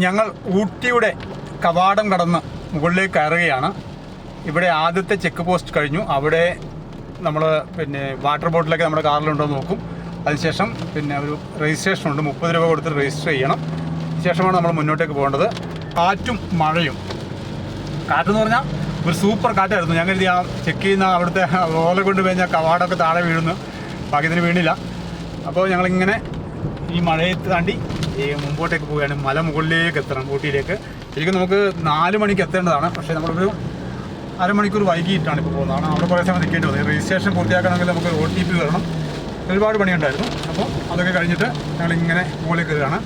ഞങ്ങൾ ഊട്ടിയുടെ കവാടം കടന്ന് മുകളിലേക്ക് കയറുകയാണ്. ഇവിടെ ആദ്യത്തെ ചെക്ക് പോസ്റ്റ് കഴിഞ്ഞു. അവിടെ നമ്മൾ വാട്ടർ ബോട്ടിലൊക്കെ നമ്മുടെ കാറിലുണ്ടോ എന്ന് നോക്കും. അതിനുശേഷം ഒരു രജിസ്ട്രേഷൻ ഉണ്ട്. 30 രൂപ കൊടുത്ത് രജിസ്റ്റർ ചെയ്യണം. ശേഷമാണ് നമ്മൾ മുന്നോട്ടേക്ക് പോകേണ്ടത്. കാറ്റും മഴയും. കാറ്റെന്ന് പറഞ്ഞാൽ ഒരു സൂപ്പർ കാറ്റായിരുന്നു. ഞാൻ കരുതി ആ ചെക്ക് ചെയ്യുന്ന അവിടുത്തെ ഓല കൊണ്ട് കഴിഞ്ഞാൽ കവാടമൊക്കെ താഴെ വീഴുന്നു. ഭാഗ്യത്തിന് വീണില്ല. അപ്പോൾ ഞങ്ങളിങ്ങനെ ഈ മഴയെ താണ്ടി മുമ്പോട്ടേക്ക് പോവുകയാണ്. മല മുകളിലേക്ക് എത്തണം, ഊട്ടിയിലേക്ക്. ശരിക്കും നമുക്ക് 4 മണിക്ക് എത്തേണ്ടതാണ്. പക്ഷേ നമ്മളൊരു അരമണിക്കൂർ വൈകിട്ടാണ് ഇപ്പോൾ പോകുന്നതാണ്. അവിടെ കുറേ സമയം നിൽക്കേണ്ടി വന്നത്. രജിസ്ട്രേഷൻ പൂർത്തിയാക്കണമെങ്കിൽ നമുക്ക് OTP വരണം. ഒരുപാട് പണിയുണ്ടായിരുന്നു. അപ്പോൾ അതൊക്കെ കഴിഞ്ഞിട്ട് ഞങ്ങളിങ്ങനെ മുകളിലേക്ക് കയറുകയാണ്.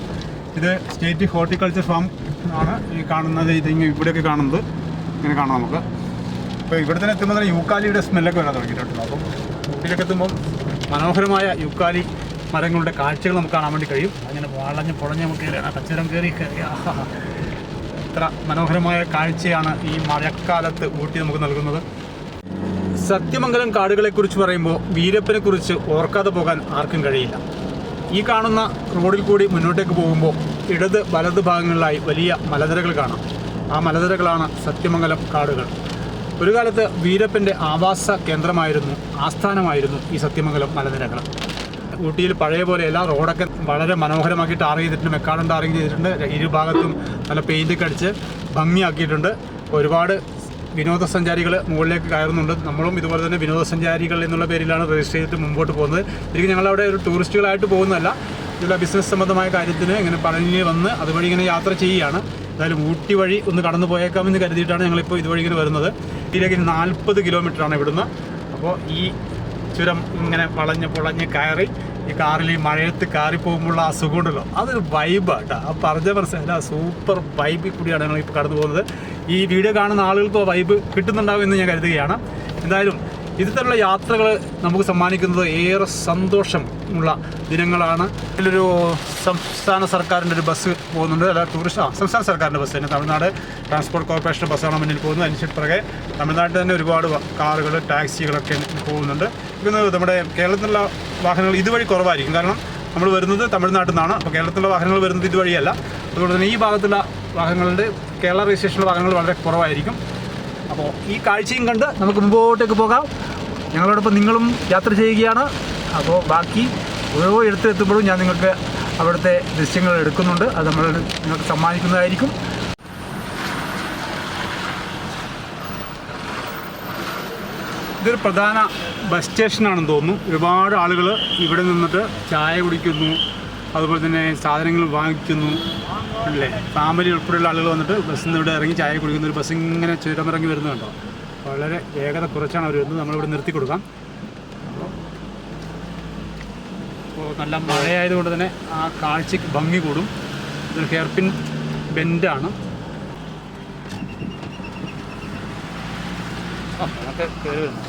ഇത് സ്റ്റേറ്റ് ഹോർട്ടിക്കൾച്ചർ ഫാം ആണ് ഈ കാണുന്നത്. ഇവിടെയൊക്കെ കാണുന്നത് ഇങ്ങനെ കാണാം നമുക്ക്. അപ്പോൾ ഇവിടെ തന്നെ എത്തുമ്പോൾ തന്നെ യൂക്കാലിയുടെ സ്മെല്ലൊക്കെ വരാൻ തുടങ്ങിയിട്ടുണ്ട്. അപ്പം ഊട്ടിയിലേക്ക് എത്തുമ്പം മനോഹരമായ യൂക്കാലി മരങ്ങളുടെ കാഴ്ചകൾ നമുക്ക് കാണാൻ വേണ്ടി കഴിയും. അങ്ങനെ വളഞ്ഞ് പൊളഞ്ഞ് നമുക്ക് കയറിയാണ്. കച്ചവടം കയറി എത്ര മനോഹരമായ കാഴ്ചയാണ് ഈ മഴക്കാലത്ത് ഊട്ടി നമുക്ക് നൽകുന്നത്. സത്യമംഗലം കാടുകളെക്കുറിച്ച് പറയുമ്പോൾ വീരപ്പനെക്കുറിച്ച് ഓർക്കാതെ പോകാൻ ആർക്കും കഴിയില്ല. ഈ കാണുന്ന റോഡിൽ കൂടി മുന്നോട്ടേക്ക് പോകുമ്പോൾ ഇടത് വലത് ഭാഗങ്ങളിലായി വലിയ മലനിരകൾ കാണാം. ആ മലനിരകളാണ് സത്യമംഗലം കാടുകൾ. ഒരു കാലത്ത് വീരപ്പൻ്റെ ആവാസ കേന്ദ്രമായിരുന്നു, ആസ്ഥാനമായിരുന്നു ഈ സത്യമംഗലം മലനിരകൾ. ഊട്ടിയിൽ പഴയ പോലെയല്ല, റോഡൊക്കെ വളരെ മനോഹരമാക്കി ടാർ ചെയ്തിട്ടുണ്ട്. മെക്കാടൻ ടാറിങ് ചെയ്തിട്ടുണ്ട്. ഇരുഭാഗത്തും നല്ല പെയിൻ്റൊക്കെ അടിച്ച് ഭംഗിയാക്കിയിട്ടുണ്ട്. ഒരുപാട് വിനോദസഞ്ചാരികൾ മുകളിലേക്ക് കയറുന്നുണ്ട്. നമ്മളും ഇതുപോലെ തന്നെ വിനോദസഞ്ചാരികൾ എന്നുള്ള പേരിലാണ് രജിസ്റ്റർ ചെയ്തിട്ട് മുമ്പോട്ട് പോകുന്നത്. ശരിക്കും ഞങ്ങളവിടെ ഒരു ടൂറിസ്റ്റുകളായിട്ട് പോകുന്നതല്ല, ഇതിലുള്ള ബിസിനസ് സംബന്ധമായ കാര്യത്തിന് ഇങ്ങനെ പഴനി വന്ന് അതുവഴി ഇങ്ങനെ യാത്ര ചെയ്യുകയാണ്. എന്തായാലും ഊട്ടി വഴി ഒന്ന് കടന്നു പോയേക്കാമെന്ന് കരുതിയിട്ടാണ് ഞങ്ങളിപ്പോൾ ഇതുവഴി ഇങ്ങനെ വരുന്നത്. ഊട്ടിയിലേക്ക് 40 കിലോമീറ്ററാണ് ഇവിടുന്ന്. അപ്പോൾ ഈ ചുരം ഇങ്ങനെ പൊളഞ്ഞ് കയറി ഈ കാറിൽ ഈ മഴയത്ത് കയറിപ്പോകുമ്പോഴുള്ള ആ സുഖമുണ്ടല്ലോ, അതൊരു വൈബാണ് കേട്ടോ. ആ പറഞ്ഞ മനസ്സിലല്ല, സൂപ്പർ വൈബിൽ കൂടിയാണ് ഞങ്ങളിപ്പോൾ കടന്നു പോകുന്നത്. ഈ വീഡിയോ കാണുന്ന ആളുകൾക്ക് വൈബ് കിട്ടുന്നുണ്ടാവും എന്ന് ഞാൻ കരുതുകയാണ്. എന്തായാലും ഇത്തരത്തിലുള്ള യാത്രകൾ നമുക്ക് സമ്മാനിക്കുന്നത് ഏറെ സന്തോഷമുള്ള ദിനങ്ങളാണ്. ഇതിലൊരു സംസ്ഥാന സർക്കാരിൻ്റെ ഒരു ബസ് പോകുന്നുണ്ട്. അല്ല, സംസ്ഥാന സർക്കാരിൻ്റെ ബസ് തന്നെ, തമിഴ്നാട് ട്രാൻസ്പോർട്ട് കോർപ്പറേഷൻ്റെ ബസ്സാണ് മുന്നിൽ പോകുന്നത്. അതിന് പുറകെ തമിഴ്നാട്ടിൽ തന്നെ ഒരുപാട് കാറുകൾ, ടാക്സികളൊക്കെ പോകുന്നുണ്ട്. ഇന്ന് നമ്മുടെ കേരളത്തിലുള്ള വാഹനങ്ങൾ ഇതുവഴി കുറവായിരിക്കും. കാരണം നമ്മൾ വരുന്നത് തമിഴ്നാട്ടിൽ നിന്നാണ്. അപ്പോൾ കേരളത്തിലുള്ള വാഹനങ്ങൾ വരുന്നത് ഇതുവഴിയല്ല. അതുകൊണ്ട് തന്നെ ഈ ഭാഗത്തുള്ള വാഹനങ്ങളുടെ കേരള രജിസ്ട്രേഷനുള്ള വാഹനങ്ങൾ വളരെ കുറവായിരിക്കും. അപ്പോൾ ഈ കാഴ്ചയും കണ്ട് നമുക്ക് മുമ്പോട്ടേക്ക് പോകാം. ഞങ്ങളോടൊപ്പം നിങ്ങളും യാത്ര ചെയ്യുകയാണ്. അപ്പോൾ ബാക്കി ഓരോ ഇടത്തെത്തുമ്പോഴും ഞാൻ നിങ്ങൾക്ക് അവിടുത്തെ ദൃശ്യങ്ങൾ എടുക്കുന്നുണ്ട്. അത് നമ്മൾ നിങ്ങൾക്ക് സമ്മാനിക്കുന്നതായിരിക്കും. ഇതൊരു പ്രധാന ബസ് സ്റ്റേഷനാണെന്ന് തോന്നുന്നു. ഒരുപാട് ആളുകൾ ഇവിടെ നിന്നിട്ട് ചായ കുടിക്കുന്നു, അതുപോലെ തന്നെ സാധനങ്ങൾ വാങ്ങിക്കുന്നു അല്ലേ. ഫാമിലി ഉൾപ്പെടെയുള്ള ആളുകൾ വന്നിട്ട് ബസ്സിൽ നിന്ന് ഇവിടെ ഇറങ്ങി ചായ കുടിക്കുന്ന ഒരു ബസ് ഇങ്ങനെ ചുരമിറങ്ങി വരുന്നുണ്ടോ. വളരെ വേഗത കുറച്ചാണ് അവർ വരുന്നത്. നമ്മളിവിടെ നിർത്തി കൊടുക്കാം. അപ്പോൾ നല്ല മഴയായതുകൊണ്ട് തന്നെ ആ കാഴ്ചയ്ക്ക് ഭംഗി കൂടും. ഇതൊരു ഹെയർപിൻ ബെൻഡാണ്. അതൊക്കെ കയറി വരുന്നു.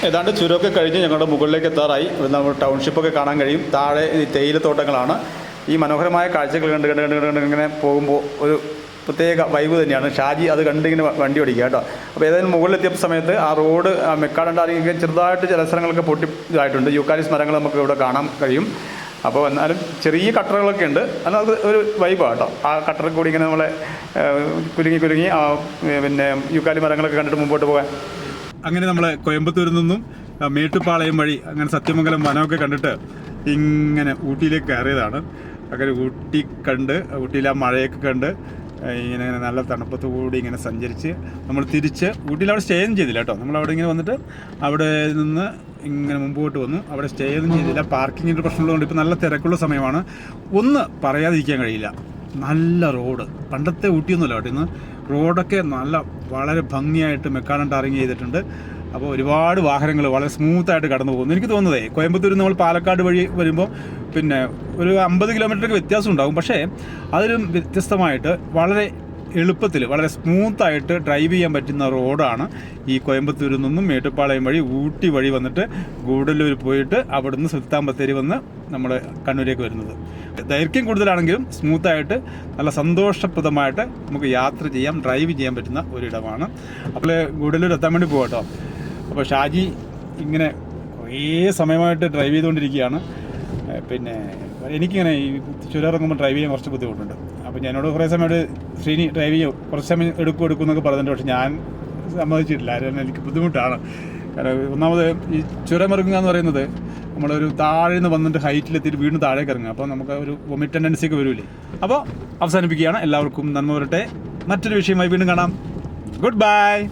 ഏതാണ്ട് ചുരമൊക്കെ കഴിഞ്ഞ് ഞങ്ങളുടെ മുകളിലേക്ക് എത്താറായി. നമ്മൾ ടൗൺഷിപ്പൊക്കെ കാണാൻ കഴിയും. താഴെ ഈ തേയിലത്തോട്ടങ്ങളാണ്. ഈ മനോഹരമായ കാഴ്ചകൾ കണ്ട് ഇങ്ങനെ പോകുമ്പോൾ ഒരു പ്രത്യേക വൈബ് തന്നെയാണ്. ഷാജി അത് കണ്ടിങ്ങനെ വണ്ടി ഓടിക്കുക കേട്ടോ. അപ്പോൾ ഏതായാലും മുകളിലെത്തിയപ്പോൾ സമയത്ത് ആ റോഡ് മെക്കാടണ്ടാറിയൊക്കെ ചെറുതായിട്ട് ചില സ്ഥലങ്ങളൊക്കെ പൊട്ടി ഇതായിട്ടുണ്ട്. യൂക്കാലിസ് മരങ്ങൾ നമുക്ക് ഇവിടെ കാണാൻ കഴിയും. അപ്പോൾ എന്നാലും ചെറിയ കട്ടറുകളൊക്കെ ഉണ്ട്. എന്നാൽ അത് ഒരു വൈബാണ് കേട്ടോ. ആ കട്ടറിൽ കൂടി ഇങ്ങനെ നമ്മളെ കുലുങ്ങി ആ യൂക്കാലി മരങ്ങളൊക്കെ കണ്ടിട്ട് മുമ്പോട്ട് പോകാൻ. അങ്ങനെ നമ്മൾ കോയമ്പത്തൂരിൽ നിന്നും മേട്ടുപ്പാളയം വഴി അങ്ങനെ സത്യമംഗലം വനമൊക്കെ കണ്ടിട്ട് ഇങ്ങനെ ഊട്ടിയിലേക്ക് കയറിയതാണ്. അങ്ങനെ ഊട്ടി കണ്ട് ഊട്ടിയിൽ ആ മഴയൊക്കെ കണ്ട് ഇങ്ങനെ നല്ല തണുപ്പത്ത് കൂടി ഇങ്ങനെ സഞ്ചരിച്ച് നമ്മൾ തിരിച്ച് ഊട്ടിയിൽ അവിടെ സ്റ്റേ ഒന്നും ചെയ്തില്ല കേട്ടോ. നമ്മളവിടെ ഇങ്ങനെ വന്നിട്ട് അവിടെ നിന്ന് ഇങ്ങനെ മുമ്പോട്ട് വന്നു. അവിടെ സ്റ്റേ ഒന്നും ചെയ്തില്ല. പാർക്കിങ്ങിൻ്റെ പ്രശ്നമുള്ളതുകൊണ്ട് ഇപ്പോൾ നല്ല തിരക്കുള്ള സമയമാണ്. ഒന്ന് പറയാതിരിക്കാൻ കഴിയില്ല, നല്ല റോഡ്. പണ്ടത്തെ ഊട്ടിയൊന്നുമല്ല കേട്ടോ. ഇന്ന് റോഡൊക്കെ വളരെ ഭംഗിയായിട്ട് മെക്കാടൻ ടാറിങ് ചെയ്തിട്ടുണ്ട്. അപ്പോൾ ഒരുപാട് വാഹനങ്ങൾ വളരെ സ്മൂത്തായിട്ട് കടന്നു പോകുന്നു. എനിക്ക് തോന്നുന്നതേ കോയമ്പത്തൂരിൽ നമ്മൾ പാലക്കാട് വഴി വരുമ്പോൾ ഒരു 50 കിലോമീറ്ററൊക്കെ വ്യത്യാസം ഉണ്ടാകും. പക്ഷേ അതൊരു വ്യത്യസ്തമായിട്ട് വളരെ എളുപ്പത്തിൽ വളരെ സ്മൂത്തായിട്ട് ഡ്രൈവ് ചെയ്യാൻ പറ്റുന്ന റോഡാണ് ഈ കോയമ്പത്തൂരിൽ നിന്നും മേട്ടുപ്പാളയം വഴി ഊട്ടി വഴി വന്നിട്ട് ഗൂഡല്ലൂർ പോയിട്ട് അവിടുന്ന് സുൽത്താൻ ബത്തേരി വന്ന് നമ്മൾ കണ്ണൂരേക്ക് വരുന്നത്. ദൈർഘ്യം കൂടുതലാണെങ്കിലും സ്മൂത്തായിട്ട് നല്ല സന്തോഷപ്രദമായിട്ട് നമുക്ക് യാത്ര ചെയ്യാം, ഡ്രൈവ് ചെയ്യാൻ പറ്റുന്ന ഒരിടമാണ്. അപ്പോൾ ഗൂഡല്ലൂർ എത്താൻ വേണ്ടി പോകട്ടോ. അപ്പോൾ ഷാജി ഇങ്ങനെ കുറേ സമയമായിട്ട് ഡ്രൈവ് ചെയ്തുകൊണ്ടിരിക്കുകയാണ്. പിന്നെ എനിക്കിങ്ങനെ ഈ ചുരം ഇറങ്ങുമ്പോൾ ഡ്രൈവ് ചെയ്യാൻ കുറച്ച് ബുദ്ധിമുട്ടുണ്ട്. അപ്പോൾ ഞാനോട് കുറേ സമയത്ത് ശ്രീനി ഡ്രൈവ് ചെയ്യും, കുറച്ച് സമയം എടുക്കും എന്നൊക്കെ പറഞ്ഞിട്ടുണ്ട്. പക്ഷേ ഞാൻ സമ്മതിച്ചിട്ടില്ല. കാരണം എനിക്ക് ബുദ്ധിമുട്ടാണ്. കാരണം ഒന്നാമത് ഈ ചുരം ഇറങ്ങുക എന്ന് പറയുന്നത് നമ്മളൊരു താഴെ നിന്ന് വന്നിട്ട് ഹൈറ്റിലെത്തിയിട്ട് വീണ്ടും താഴേക്ക് ഇറങ്ങുക. അപ്പോൾ നമുക്ക് ഒരു വൊമിറ്റ് ടെൻഡൻസി ഒക്കെ വരില്ലേ. അപ്പോൾ അവസാനിപ്പിക്കുകയാണ്. എല്ലാവർക്കും നന്മ വരട്ടെ. മറ്റൊരു വിഷയമായി വീണ്ടും കാണാം. Good bye.